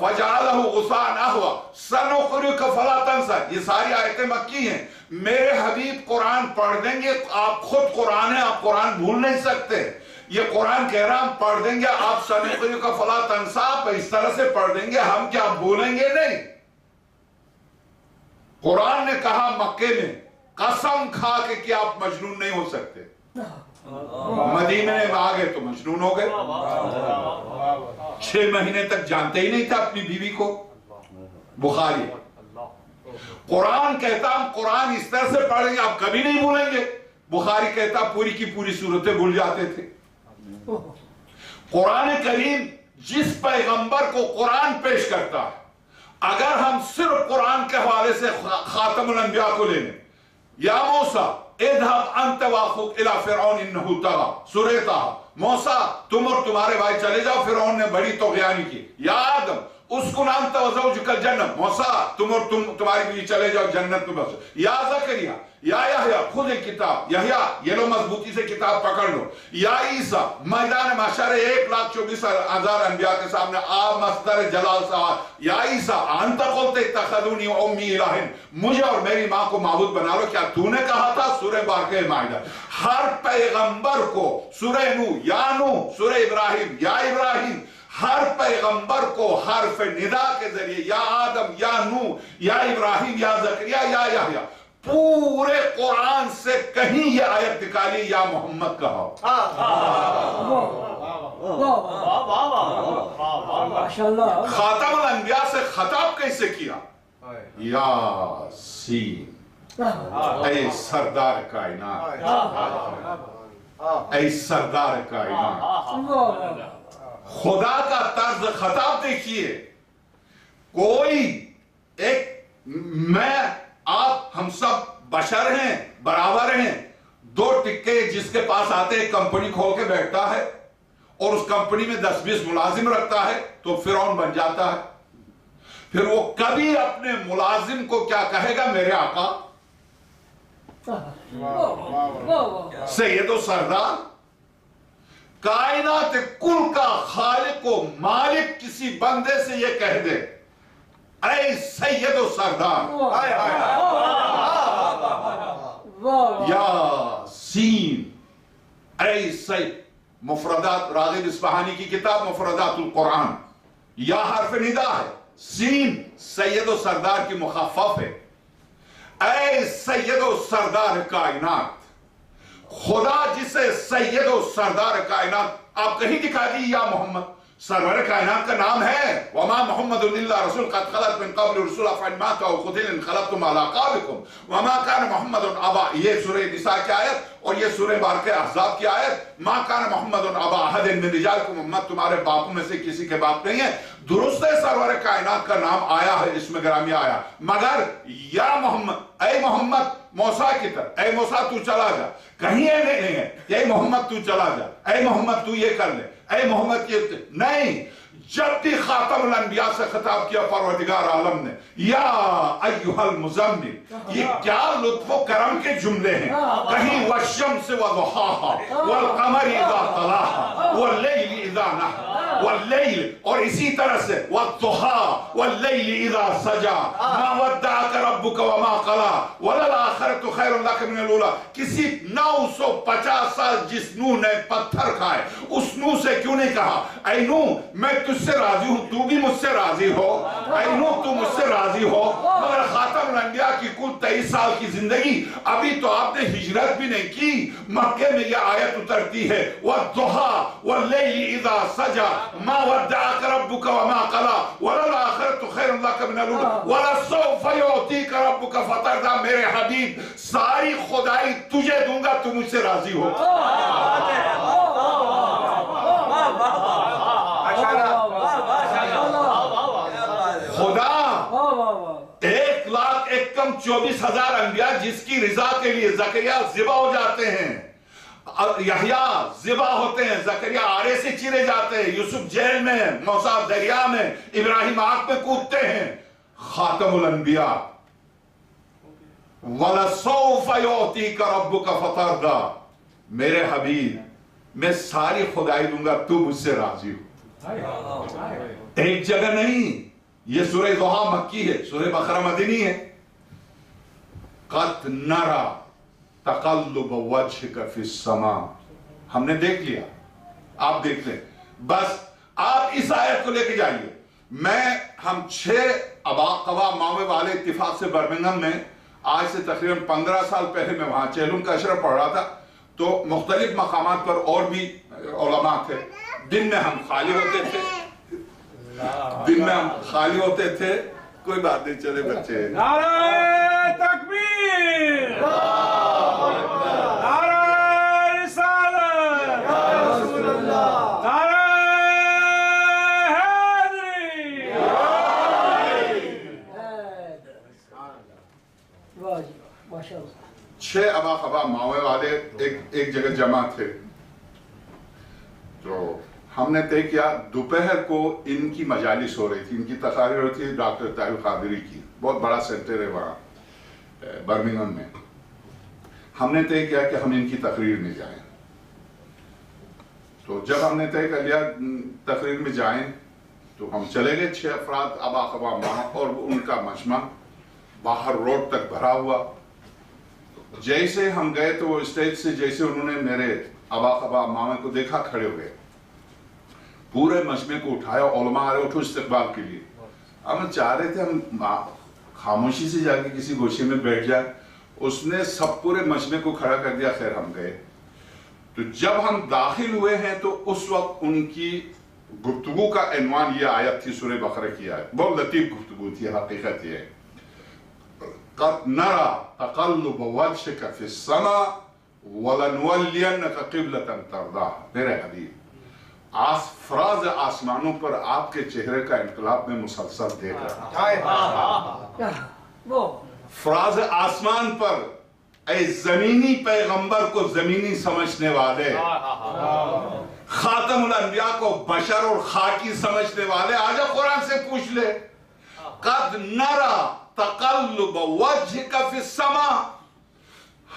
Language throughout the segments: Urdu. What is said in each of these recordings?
فجعلہ غثاء احوا سنقرئک فلا تنسى. یہ ساری آیتیں مکی ہیں. میرے حبیب قرآن پڑھ دیں گے، آپ خود قرآن ہیں، آپ قرآن بھول نہیں سکتے. یہ قرآن کہہ رہا ہم پڑھ دیں گے، آپ سنقرئک فلا تنسى، آپ اس طرح سے پڑھ دیں گے ہم کیا بھولیں گے نہیں. قرآن نے کہا مکے میں قسم کھا کے کہ آپ مجنون نہیں ہو سکتے. مدینے میں آ گئے تو مجنون ہو گئے. 6 مہینے تک جانتے ہی نہیں تھا اپنی بیوی کو. بخاری قرآن کہتا ہم قرآن اس طرح سے پڑھیں گے آپ کبھی نہیں بھولیں گے. بخاری کہتا پوری کی پوری صورتیں بھول جاتے تھے. قرآن کریم جس پیغمبر کو قرآن پیش کرتا ہے، اگر ہم صرف قرآن کے حوالے سے خاتم الانبیاء کو لیں گے، یا موسیٰ اذهب انت واخوک الى فرعون انہو طغى، سورہ طٰہٰ، موسیٰ تم اور تمہارے بھائی چلے جاؤ فرعون نے بڑی طغیانی کی. یا آدم اسکن انت وزوجک الجنہ، موسیٰ تم اور تمہاری بیوی چلے جاؤ جنت میں بسو. یا زکریا یا یحییٰ خذ الکتاب، یحییٰ یہ لو مضبوطی سے کتاب پکڑ لو. یا عیسیٰ میدان محشر 1,24,000 انبیاء کے سامنے آپ مصدر جلال سوال. یا عیسیٰ انت قلت اتخذونی امی الہین، مجھے اور میری ماں کو معبود بنا لو، کیا تو نے کہا تھا؟ سورہ بارکہ مائدہ. ہر پیغمبر کو سورہ نوح یا نوح، سورہ ابراہیم یا ابراہیم، ہر پیغمبر کو حرف ندا کے ذریعے یا آدم یا نوح یا ابراہیم یا زکریا یا یحییٰ، پورے قرآن سے کہیں یہ آیت نکالی یا محمد کہا. خاتم الانبیاء سے خطاب کیسے کیا؟ یاسین، اے سردار کائنات، اے سردار کائنات. خدا کا طرز خطاب دیکھیے. کوئی ایک میں آپ ہم سب بشر ہیں، برابر ہیں. 2 ٹکے جس کے پاس آتے ہیں کمپنی کھول کے بیٹھتا ہے اور اس کمپنی میں 10-20 ملازم رکھتا ہے تو فرعون بن جاتا ہے. پھر وہ کبھی اپنے ملازم کو کیا کہے گا؟ میرے آقا سید و سردار. کائنات کل کا خالق و مالک کسی بندے سے یہ کہہ دے اے سید و سردار. یاسین، اے سید. مفردات راغب اصفہانی کی کتاب مفردات القرآن، یا حرف ندا ہے، سین سید و سردار کی مخفف ہے. اے سید و سردار کائنات. خدا جسے سید و سردار کائنات، آپ کہیں دکھا دی یا محمد؟ سرور کائنات کا نام ہے وما محمد الا رسول قد خلت من قبل رسول افعن مات او قتل انقلبتم على اعقابكم وما كان محمد ابا. یہ سورہ نساء کی آیت اور یہ سورہ بارکہ احزاب کی آیت. ما كان محمد ابا احد من رجالكم، محمد تمہارے باپوں میں سے کسی کے باپ نہیں ہے. درست ہے سرور کائنات کا نام آیا ہے، اس میں گرامی آیا، مگر یا محمد، اے محمد موسیٰ کی طرح، اے موسیٰ تو چلا جا. کہیں یہ نہیں ہے اے محمد تو چلا جا، اے محمد تو یہ کر لے، اے محمد یہ نہیں. جب بھی خاتم الانبیاء سے خطاب کیا پروردگار عالم نے یا ایہا المزمل، یہ کیا لطف و کرم کے جملے ہیں. کہیں والشمس وضحاها والقمر اذا طلاها واللیل اذا نحا، واللیل، اور اسی طرح سے والضحى واللیل اذا سجا ما ودعك ربك وما قلى وللآخرة خیر لك من الاولى. کسی 950 سال جس نوح نے پتھر کھائے اس نوح سے کیوں نہیں کہا اے نوح میں تجھ سے راضی ہوں، تو بھی مجھ سے راضی ہو، اے نوح تو مجھ سے راضی ہو. مگر خاتم الانبیاء کی کل 23 سال کی زندگی، ابھی تو آپ نے ہجرت بھی نہیں کی. مکے میں یہ آیت اترتی ہے والضحى واللیل اذا سجا ما ودعك ربك وما قلى وللآخرة خیر لك من الاولى ولسوف يعطيك ربك فترضى. میرے حبیب ساری خدائی تجھے دوں گا تو مجھ سے راضی ہو. خدا 1,24,000 انبیاء جس کی رضا کے لیے زکریا ذبح ہو جاتے ہیں، یحییٰ ذبح ہوتے ہیں، زکریا آرے سے چیرے جاتے ہیں، یوسف جیل میں، موسیٰ دریا میں، ابراہیم آگ میں کودتے ہیں. خاتم الانبیاء وَلَسَوْفَ يُعْطِيكَ رَبُّكَ فَتَرْضَى. میرے حبیب میں ساری خدائی دوں گا تو مجھ سے راضی ہو. ایک جگہ نہیں، یہ سورہ ضحیٰ مکی ہے، سورہ بقرہ مدنی ہے۔ قد نرى تقلب وجهك في السماء، ہم نے دیکھ لیا، آپ دیکھ لیں۔ بس آپ اس آیت کو لے کے جائیے۔ ہم 6 اباقوا ماوے والے اتفاق سے برمنگھم میں، آج سے تقریباً 15 سال پہلے میں وہاں چہلم کا اشرف پڑھ رہا تھا، تو مختلف مقامات پر اور بھی علماء تھے۔ دن میں ہم خالی ہوتے تھے، کوئی بات نہیں، چلے بچے۔ نعرہ تکبیر، نعرہ رسالت، نعرہ حیدری۔ ماشاءاللہ 6 اباقوا ماوے والے ایک جگہ جمع تھے، تو ہم نے طے کیا دوپہر کو ان کی مجالس ہو رہی تھی، ان کی تقاریر ہوتی تھی ڈاکٹر طاہر قادری کی، بہت بڑا سینٹر ہے وہاں برمنگھم میں۔ ہم نے طے کیا کہ ہم ان کی تقریر میں جائیں، تو جب ہم نے طے کر لیا تقریر میں جائیں تو ہم چلے گئے 6 افراد اباقوا ماں اور ان کا مجمع باہر روڈ تک بھرا ہوا۔ جیسے ہم گئے تو وہ اسٹیج سے جیسے انہوں نے میرے اباقوا ماں کو دیکھا کھڑے ہوئے، پورے مجمع کو اٹھایا، علماء آ رہے اٹھو استقبال کے لیے۔ ہم چاہ رہے تھے ہم خاموشی سے جا کے کسی گوشے میں بیٹھ جائیں، اس نے سب پورے مجمع کو کھڑا کر دیا۔ خیر ہم گئے، تو جب ہم داخل ہوئے ہیں تو اس وقت ان کی گفتگو کا عنوان یہ آیت تھی، سورہ بقرہ کی آیت، بہت لطیف گفتگو تھی، حقیقت یہ ہے۔ قد نرى تقلب وجهك في السماء وَلَنُوَلِّيَنَّكَ قِبْلَةً تَرْضَاهَا، میرے حبیب، فراز آسمانوں پر آپ کے چہرے کا انقلاب میں مسلسل دیکھ رہا ہوں۔ فراز آسمان پر اے زمینی پیغمبر کو زمینی سمجھنے والے، خاتم الانبیاء کو بشر اور خاکی سمجھنے والے، آجا قرآن سے پوچھ لے۔ قد نرى تقلب وجهك في السماء،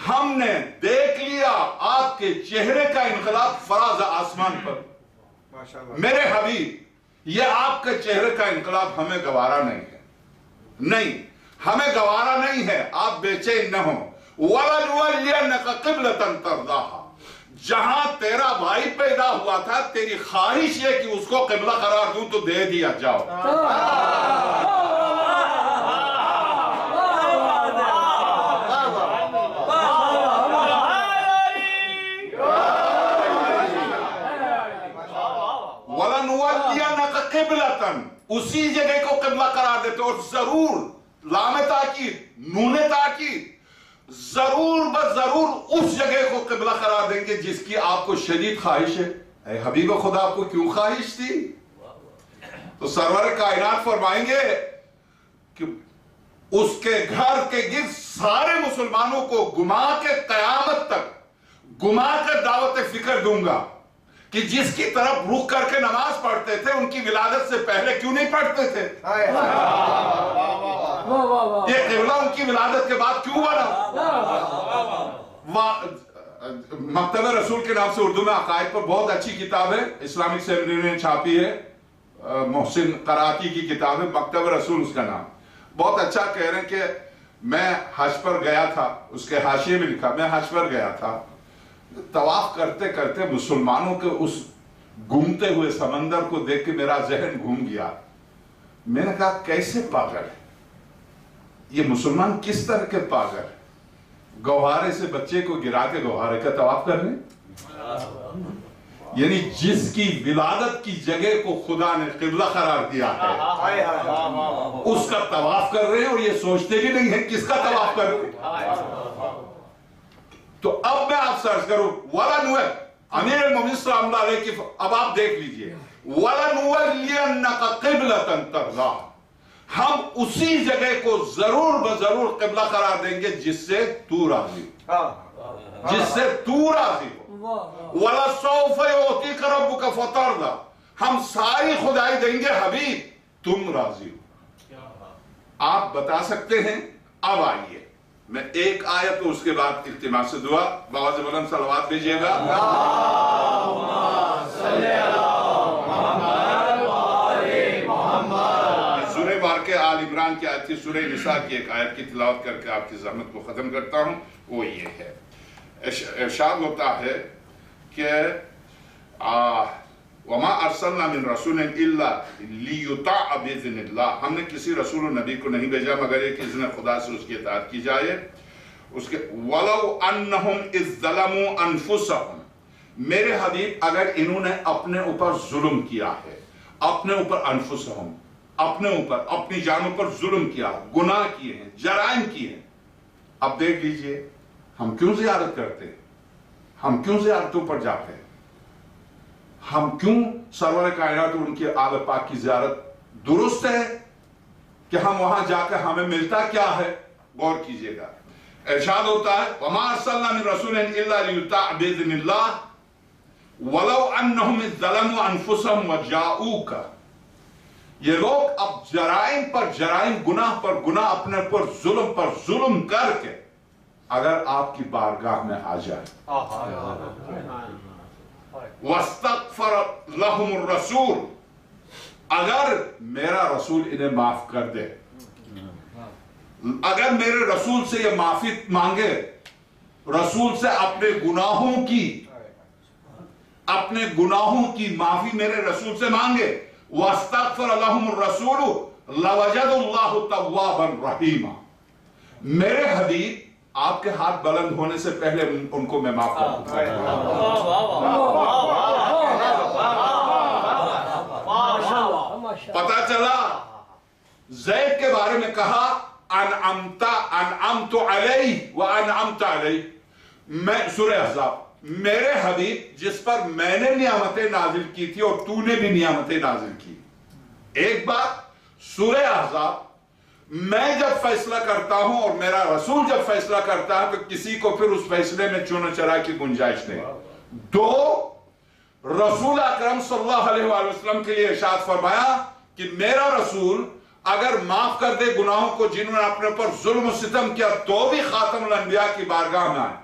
ہم نے دیکھ لیا آپ کے چہرے کا انقلاب فراز آسمان پر۔ میرے حبیب، یہ آپ کے چہرے کا انقلاب ہمیں گوارا نہیں ہے، نہیں ہمیں گوارا نہیں ہے، آپ بے چین نہ ہوں۔ وَلَنُوَلِّيَنَّكَ قِبْلَةً تَرْضَاهَا، جہاں تیرا بھائی پیدا ہوا تھا تیری خواہش ہے کہ اس کو قبلہ قرار دوں تو دے دیا جاؤ۔ وَلَنُوَلِّيَنَّكَ قِبْلَةً، اسی جگہ کو قبلہ قرار دیتے، اور ضرور، لام تاکید، نون تاکید، ضرور بضرور اس جگہ کو قبلہ قرار دیں گے جس کی آپ کو شدید خواہش ہے۔ اے حبیب خدا، آپ کو کیوں خواہش تھی؟ تو سرور کائنات فرمائیں گے کہ اس کے گھر کے گرد سارے مسلمانوں کو گما کے قیامت تک گما کر دعوت فکر دوں گا کہ جس کی طرف رخ کر کے نماز پڑھتے تھے ان کی ولادت سے پہلے کیوں نہیں پڑھتے تھے؟ یہ قبلہ ان کی ولادت کے بعد کیوں بنا؟ مکتبہ رسول کے نام سے اردو میں عقائد پر بہت اچھی کتاب ہے، اسلامک سیمینری نے چھاپی ہے، محسن قراتی کی کتاب ہے، مکتبہ رسول اس کا نام۔ بہت اچھا کہہ رہے ہیں کہ میں حج پر گیا تھا، اس کے حاشیے میں لکھا، میں حج پر گیا تھا، طواف کرتے کرتے مسلمانوں کے اس گھومتے ہوئے سمندر کو دیکھ کے میرا ذہن گھوم گیا۔ میں نے کہا کیسے پاگل ہے یہ مسلمان، کس طرح کے پاگل ہے، گوہارے سے بچے کو گرا کے گوہارے کا طواف کر رہے ہیں؟ یعنی جس کی ولادت کی جگہ کو خدا نے قبلہ قرار دیا ہے اس کا طواف کر رہے ہیں، اور یہ سوچتے بھی نہیں ہیں کس کا طواف کر رہے ہیں۔ تو اب میں آپ سرچ کروں امیر المومنین صلی اللہ علیہ کی، اب آپ دیکھ لیجئے، وَلَنُوَلِّيَنَّكَ قِبْلَةً تَرْضَاهَا، ہم اسی جگہ کو ضرور بضرور قبلہ قرار دیں گے جس سے تو راضی ہو، جس سے تو راضی ہو۔ وَلَسَوْفَ يُعْطِيكَ رَبُّكَ فَتَرْضَىٰ، ہم ساری خدائی دیں گے حبیب تم راضی ہو۔ آپ بتا سکتے ہیں؟ اب آئیے میں ایک آیت اور اس کے بعد اجتماع سے دعا، باواز بلند صلوات بھیجیے گا۔ واقع آل عمران کی آیت سورہ نساء کی ایک آیت کی تلاوت کر کے آپ کی زحمت کو ختم کرتا ہوں. وہ یہ ہے، ارشاد ہوتا ہے کہ وَمَا أَرْسَلْنَا مِن رَسُولٍ إِلَّا لِيُطَاعَ بِإِذْنِ اللَّهِ، ہم نے کسی رسول و نبی کو نہیں بھیجا مگر یہ کہ اذن خدا سے اس کی اطاعت کی جائے. اس کے وَلَوْ أَنَّهُمْ إِذْ ظَلَمُوا أَنفُسَهُمْ، میرے حبیب اگر انہوں نے اپنے اوپر ظلم کیا ہے، اپنے اوپر انفسہم، اپنے اوپر اپنی جانوں پر ظلم کیا، گناہ کیے ہیں، جرائم کیے ہیں. اب دیکھ لیجئے ہم کیوں زیارت کرتے ہیں، ہم کیوں زیارتوں پر جاتے ہیں، ہم کیوں سرور کائنات ان کے آل پاک کی زیارت درست ہے کہ ہم وہاں جا کر ہمیں ملتا کیا ہے؟ غور کیجئے گا. ارشاد ہوتا ہے وَمَا أَرْسَلْنَا مِن رَسُولٍ إِلَّا لِيُطَاعَ بِإِذْنِ اللَّهِ وَلَوْ أَنَّهُمْ إِذْ ظَلَمُوا أَنفُسَهُمْ وَجَاءُوكَ، یہ لوگ اب جرائم پر جرائم، گناہ پر گناہ، اپنے پر ظلم کر کے اگر آپ کی بارگاہ میں آ جائے وَاسْتَغْفَرَ لَهُمُ الرَّسُولُ، اگر میرا رسول انہیں معاف کر دے، اگر میرے رسول سے یہ معافی مانگے، رسول سے اپنے گناہوں کی معافی میرے رسول سے مانگے، وَاسْتَغْفَرَ لَهُمُ الرَّسُولُ لَوَجَدُ اللَّهُ تَوَّابًا رَحِيمًا، میرے حبیب آپ کے ہاتھ بلند ہونے سے پہلے ان کو میں معاف کر دوں. پتہ چلا زید کے بارے میں کہا انعمت علیہ وانعمت علیہ، میں سورہ احزاب، میرے حبیب جس پر میں نے نعمتیں نازل کی تھی اور تو نے بھی نعمتیں نازل کی. ایک بات سورہ احزاب، میں جب فیصلہ کرتا ہوں اور میرا رسول جب فیصلہ کرتا ہے تو کسی کو پھر اس فیصلے میں چون و چرا کی گنجائش نہیں. دو، رسول اکرم صلی اللہ علیہ وآلہ وسلم کے لیے ارشاد فرمایا کہ میرا رسول اگر معاف کر دے گناہوں کو جنہوں نے اپنے پر ظلم و ستم کیا تو بھی خاتم الانبیاء کی بارگاہ میں آئے.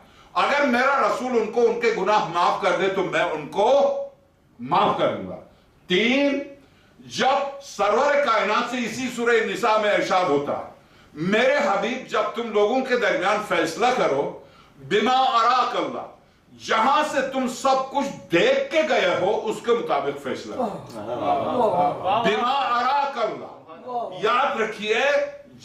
اگر میرا رسول ان کو ان کے گناہ معاف کر دے تو میں ان کو معاف کر دوں گا. تین، جب سرور کائنات سے اسی سورہ نساء میں ارشاد ہوتا میرے حبیب جب تم لوگوں کے درمیان فیصلہ کرو بما اراک اللہ، جہاں سے تم سب کچھ دیکھ کے گئے ہو اس کے مطابق فیصلہ کرو. بما اراک اللہ، یاد رکھیے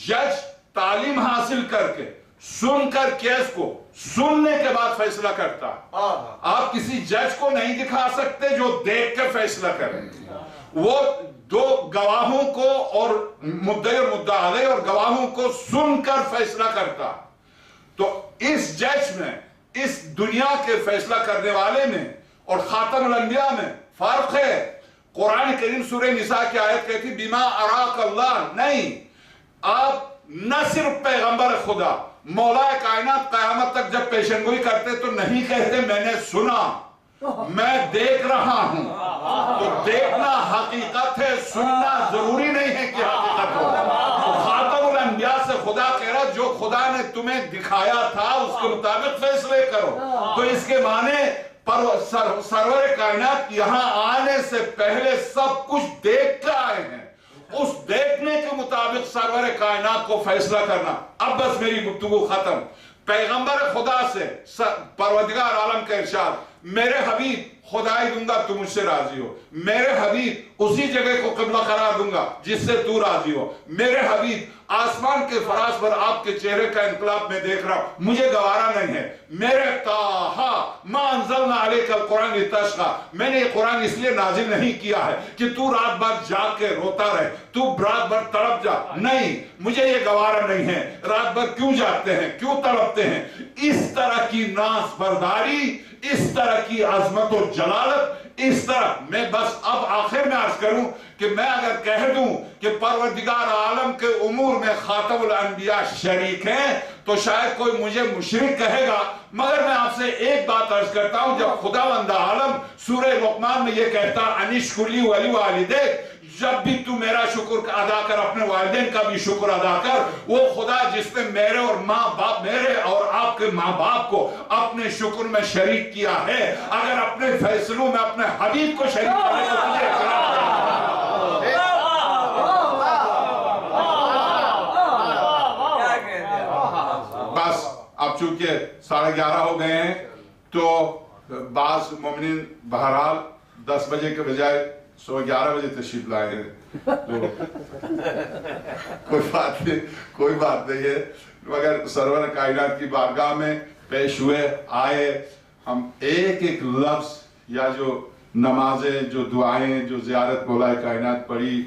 جج تعلیم حاصل کر کے سن کر کیس کو سننے کے بعد فیصلہ کرتا ہے. آپ کسی جج کو نہیں دکھا سکتے جو دیکھ کر فیصلہ کریں. وہ دو گواہوں کو اور مدعی اور مدعا علیہ اور گواہوں کو سن کر فیصلہ کرتا. تو اس جج میں، اس دنیا کے فیصلہ کرنے والے میں اور خاتم الانبیاء میں فرق ہے. قرآن کریم سورہ نساء کی آیت کہتی بما اراک اللہ، نہیں، آپ نہ صرف پیغمبر خدا مولا کائنات قیامت تک جب پیشن گوئی کرتے تو نہیں کہتے میں نے سنا، میں دیکھ رہا ہوں. تو دیکھنا حقیقت ہے، سننا ضروری نہیں ہے کہ حقیقت ہو. خاتم الانبیاء سے خدا کہہ رہا جو خدا نے تمہیں دکھایا تھا اس کے مطابق فیصلے کرو. تو اس کے معنی سرور کائنات یہاں آنے سے پہلے سب کچھ دیکھ کر آئے ہیں، اس دیکھنے کے مطابق سرور کائنات کو فیصلہ کرنا. اب بس میری گفتگو ختم. پیغمبر خدا سے پروردگار عالم کا ارشاد میرے حبیب خدائی دوں گا تو مجھ سے راضی ہو، میرے حبیب اسی جگہ کو قبلہ قرار دوں گا جس سے تو راضی ہو، میرے حبیب آسمان کے فراز پر آپ کے چہرے کا انقلاب میں دیکھ رہا ہوں، مجھے گوارا نہیں ہے. میرے طٰہٰ ما انزلنا علیک القرآن لتشقیٰ، میں نے یہ قرآن اس لیے نازل نہیں کیا ہے کہ تو رات بھر جاگ کے روتا رہے، تو رات بھر تڑپ جا. نہیں، مجھے یہ گوارا نہیں ہے. رات بھر کیوں جاگتے ہیں، کیوں تڑپتے ہیں؟ اس طرح کی ناز برداری، اس طرح کی عظمت و جلالت، اس طرح میں بس اب آخر میں عرض کروں کہ میں اگر کہہ دوں کہ پروردگار عالم کے امور میں خاتم الانبیاء شریک ہیں تو شاید کوئی مجھے مشرک کہے گا. مگر میں آپ سے ایک بات عرض کرتا ہوں، جب خداوند عالم سورہ لقمان میں یہ کہتا انشکر لی ولی والدیک، جب بھی تو میرا شکر ادا کر اپنے والدین کا بھی شکر ادا کر. وہ خدا جس نے میرے اور ماں باپ، میرے اور آپ کے ماں باپ کو اپنے شکر میں شریک کیا ہے، اگر اپنے فیصلوں میں اپنے حبیب کو شریک کرے تو تجھے اقرار کرنا. چونکہ 11:30 ہو گئے ہیں تو بعض مومنین بہرحال 10 بجے کے بجائے 11 بجے تشریف لائے ہیں تو کوئی بات نہیں ہے، مگر سرور کائنات کی بارگاہ میں پیش ہوئے آئے، ہم ایک ایک لفظ یا جو نمازیں، جو دعائیں، جو زیارت مولا کائنات پڑھی،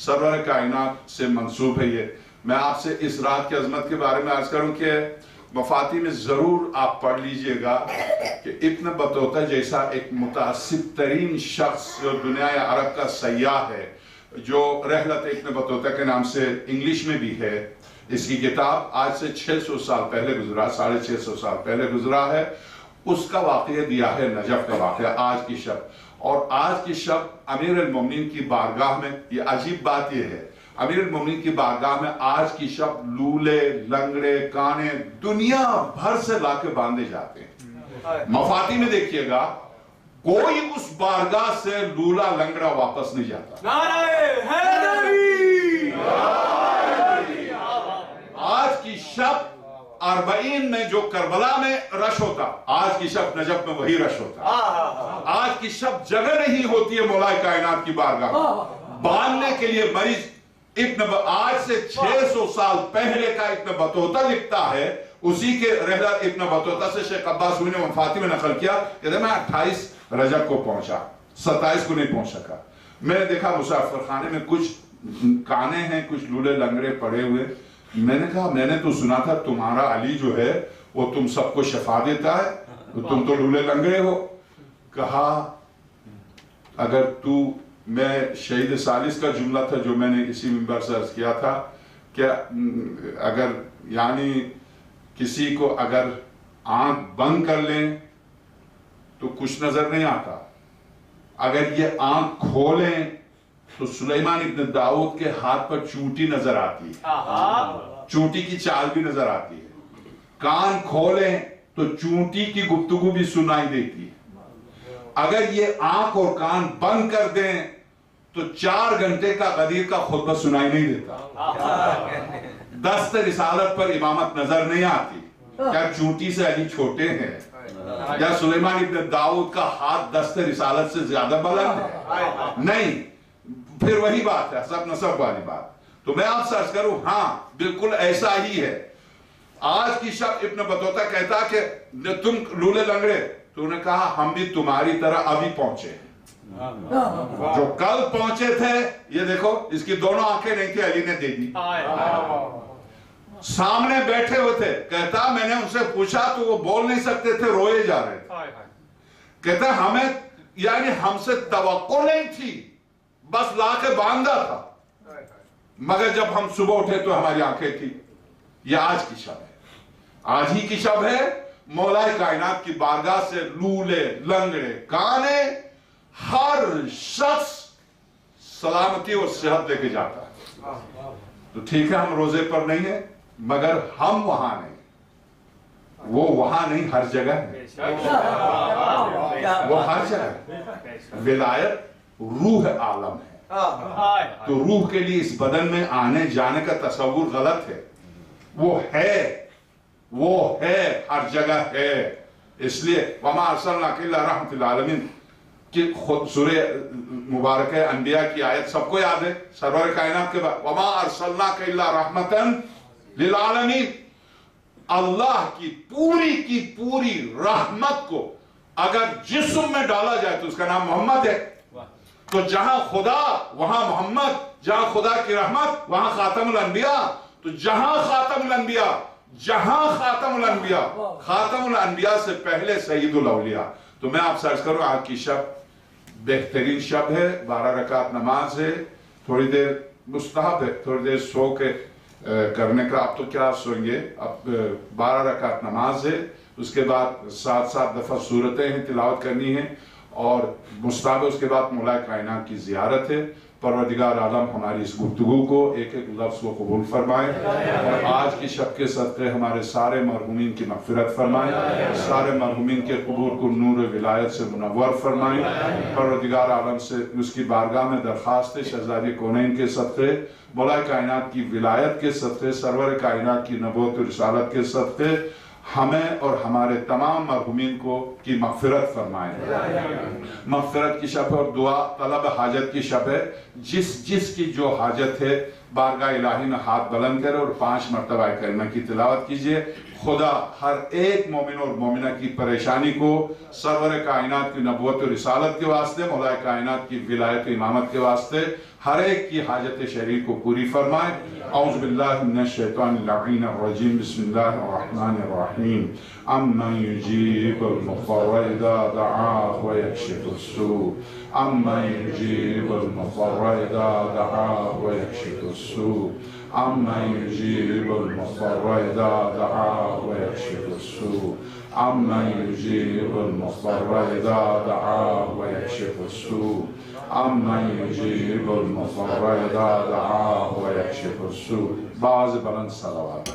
سرور کائنات سے منسوب ہے یہ۔ میں آپ سے اس رات کی عظمت کے بارے میں عرض کروں کہ مفاتی میں ضرور آپ پڑھ لیجئے گا کہ ابن بطوطہ جیسا ایک متعصب ترین شخص جو دنیا عرب کا سیاح ہے، جو رحلت ابن بطوطہ کے نام سے انگلش میں بھی ہے، اس کی کتاب آج سے 600 سال پہلے گزرا، 650 سال پہلے گزرا ہے، اس کا واقعہ دیا ہے نجف کا واقعہ آج کی شب۔ اور آج کی شب امیر المومنین کی بارگاہ میں، یہ عجیب بات یہ ہے، امیر المومنین کی بارگاہ میں آج کی شب لولے، لنگڑے، کانے دنیا بھر سے لا کے باندھے جاتے ہیں۔ مفاتی میں دیکھیے گا کوئی اس بارگاہ سے لولا لنگڑا واپس نہیں جاتا۔ نعرہ حیدری! آج کی شب 40 میں جو کربلا میں رش ہوتا، آج کی شب نجف میں وہی رش ہوتا۔ آج کی شب جگہ نہیں ہوتی ہے مولا کائنات کی بارگاہ میں باندھنے کے لیے مریض۔ آج سے 600 سال پہلے کا ابن بطوطہ لکھتا ہے، اسی کے رحلت ابن بطوطہ سے شیخ عباس ہوئی نے مفاتی میں نقل کیا کہ میں 28 رجب کو پہنچا، 27 کو نہیں پہنچ سکا۔ میں نے دیکھا مسافر خانے میں کچھ کانے ہیں، کچھ لولے لنگڑے پڑے ہوئے۔ میں نے کہا میں نے تو سنا تھا تمہارا علی جو ہے وہ تم سب کو شفا دیتا ہے، تم تو لولے لنگڑے ہو۔ کہا اگر تو، میں شہید ثالث کا جملہ تھا جو میں نے اسی منبر سے عرض کیا تھا کہ اگر یعنی کسی کو اگر آنکھ بند کر لیں تو کچھ نظر نہیں آتا، اگر یہ آنکھ کھولیں تو سلیمان ابن داؤد کے ہاتھ پر چونٹی نظر آتی ہے، چونٹی کی چال بھی نظر آتی ہے، کان کھولیں تو چونٹی کی گفتگو بھی سنائی دیتی ہے، اگر یہ آنکھ اور کان بند کر دیں تو 4 گھنٹے کا غدیر کا خطبہ سنائی نہیں دیتا، دست رسالت پر امامت نظر نہیں آتی۔ کیا چونٹی سے علی چھوٹے ہیں؟ یا سلیمان ابن داؤد کا ہاتھ دست رسالت سے زیادہ بلند ہے؟ نہیں۔ پھر وہی بات ہے حسب نسب والی بات۔ تو میں آپ سے عرض کروں، ہاں بالکل ایسا ہی ہے۔ آج کی شب ابن بطوطہ کہتا کہ تم لولے لنگڑے، تو انہوں نے کہا ہم بھی تمہاری طرح ابھی پہنچے ہیں، جو کل پہنچے تھے۔ یہ دیکھو اس کی دونوں آنکھیں نہیں تھی، علی نے دے دی، سامنے بیٹھے ہوئے تھے۔ کہتا میں نے ان سے پوچھا تو وہ بول نہیں سکتے تھے، روئے جا رہے تھے۔ کہتا ہمیں یعنی ہم سے توقع نہیں تھی، بس لا کے باندھا تھا، مگر جب ہم صبح اٹھے تو ہماری آنکھیں تھی۔ یہ آج کی شب ہے، آج ہی کی شب ہے۔ مولا کائنات کی بارگاہ سے لولے لنگڑے کانے ہر شخص سلامتی اور صحت دے کے جاتا ہے۔ تو ٹھیک ہے ہم روزے پر نہیں ہیں، مگر ہم وہاں نہیں، وہ وہاں نہیں، ہر جگہ ہے، وہ ہر جگہ ہے۔ ولایت روح عالم ہے، تو روح کے لیے اس بدن میں آنے جانے کا تصور غلط ہے۔ وہ ہے ہر جگہ ہے۔ اس لیے وَمَا أَرْسَلْنَاكَ إِلَّا رَحْمَةً لِلْعَالَمِينَ کہ خود سورہ مبارکہ انبیاء کی آیت سب کو یاد ہے، سرور کائنات کے بعد وَمَا أَرْسَلْنَاكَ إِلَّا رَحْمَةً لِلْعَالَمِينَ۔ اللہ کی پوری رحمت کو اگر جسم میں ڈالا جائے تو اس کا نام محمد ہے۔ تو جہاں خدا وہاں محمد، جہاں خدا کی رحمت وہاں خاتم الانبیاء۔ تو جہاں خاتم الانبیاء سے پہلے سید الاولیاء۔ تو میں آپ سے عرض کروں آج کی شب بہترین شب ہے، 12 رکعت نماز ہے، تھوڑی دیر مستحب ہے، تھوڑی دیر سو کے کرنے کا۔ اب تو کیا سوئیں گے، اب 12 رکعت نماز ہے، اس کے بعد 7 دفعہ سورتیں ہیں تلاوت کرنی ہیں، اور مستحب اس کے بعد مولا کائنات کی زیارت ہے۔ پروردگار عالم ہماری اس گفتگو کو ایک ایک لفظ کو قبول فرمائے، اور آج کی شب کے صدقے ہمارے سارے مرحومین کی مغفرت فرمائے، سارے مرحومین کے قبور کو نور ولایت سے منور فرمائے۔ پروردگار عالم سے اس کی بارگاہ میں درخواست ہے شہزادی کونین کے صدقے، مولا کائنات کی ولایت کے صدقے، سرور کائنات کی نبوت و رسالت کے صدقے، ہمیں اور ہمارے تمام مرحومین کو کی مغفرت فرمائے، مغفرت کی شب اور دعا طلب حاجت کی شب ہے۔ جس کی جو حاجت ہے بارگاہ الہی میں ہاتھ بلند کرے اور 5 مرتبہ کلمہ کی تلاوت کیجئے۔ خدا ہر ایک مومن اور مومنہ کی پریشانی کو سرور کائنات کی نبوت و رسالت کے واسطے، مولا کائنات کی ولایت و امامت کے واسطے ہر ایک کی حاجت شرعی کو پوری فرمائے۔ اعوذ باللہ من الشیطان اللعین الرجیم، بسم اللہ الرحمن الرحیم۔ امن یجیب المضطر اذا دعاہ ویکشف السوء، امن یجیب المضطر اذا دعاہ ویکشف السوء، امن یجیب المضطر اذا دعاہ ویکشف السوء، امن یجیب المضطر اذا دعاہ ویکشف السوء، امن یجیب المضطر اذا دعاہ ویکشف السوء۔ بعض بلند صلوات۔